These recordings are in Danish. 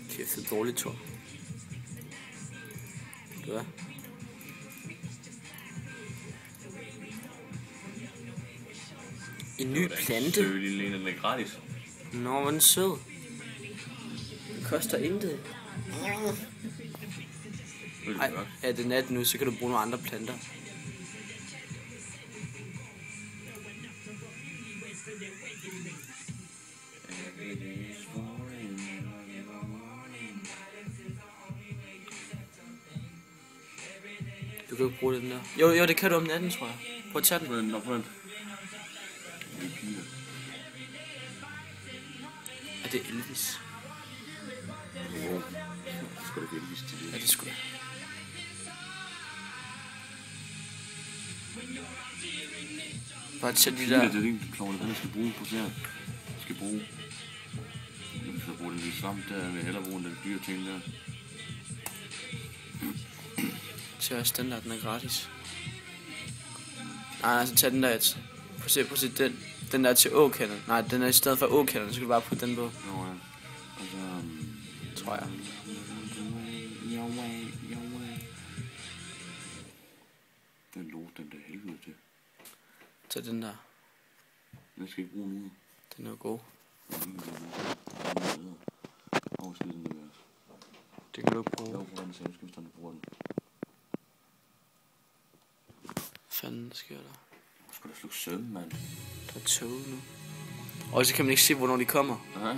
Kæft, det er dårligt, Thor. Hvad? En ny plante? Søge lille en, den er gratis. Nå, hvor den sød. Det koster intet. Ej, ja, det er nat nu, så kan du bruge nogle andre planter. Du kan ikke bruge den der. Jo, det kan du om natten, tror jeg. Prøv at tage den. Nå, Er det Elvis? Jo. Skal du Elvis til det? Ja, det skulle jeg. Bare tage de der... Det er ikke klogt, hvad jeg skal bruge på serien. Jeg skal bruge... Jeg skal bruge den lille svamp der, jeg vil hellere bruge den dyre ting der. Så er standard, den er gratis. Nej, så tag den der. Prøv at se den der til åkælderen. Nej, den er i stedet for åkælderen, så skal du bare putte den på. Nå ja. Og så... Tror jeg. Den lort, den der helvede til. Tag den der. Den skal ikke bruge nu. Den er god. Det kan du ikke bruge. Jeg bruger den selv, skal vi bruge den. Fanden, der sker der? Nu skal du slukke søvn, mand. Der er tog nu. Og så kan man ikke se, hvornår de kommer. Nej.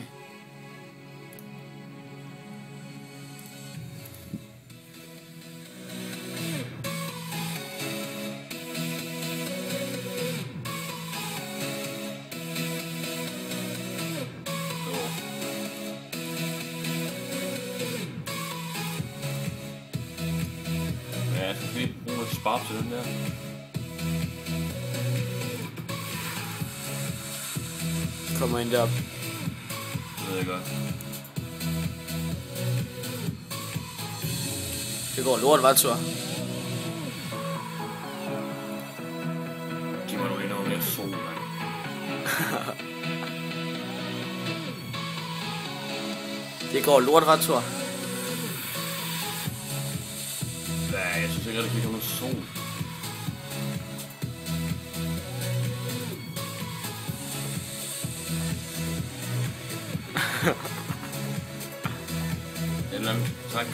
Ja, jeg skal lige bruge noget sparp til den der. Kommer ind derop. Det ved jeg godt. Det går lort, hva' Thor? Giv mig nu endnu mere sol, mand. Det går lort, hva' Thor? Ja, jeg synes ikke, at det kan komme noget sol. En lang, tak.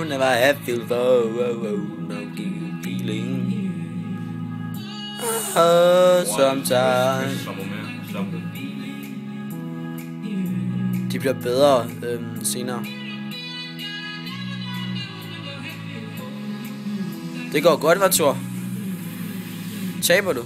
Never have feel no feeling. Sometimes. De bliver bedre senere. Det går godt, hva' Thor? Taber du?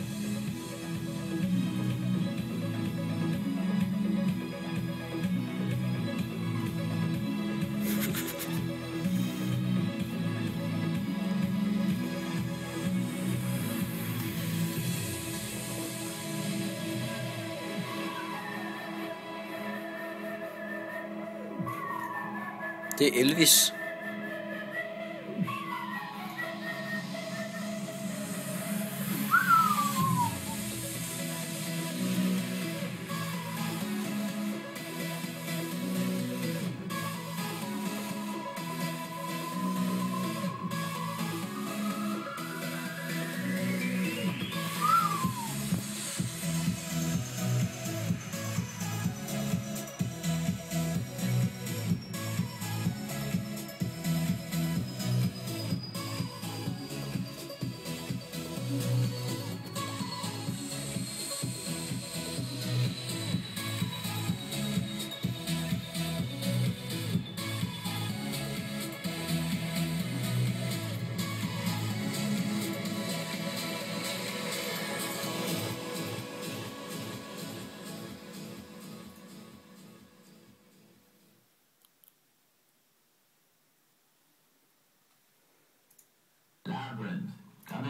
Det er Elvis.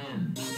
10.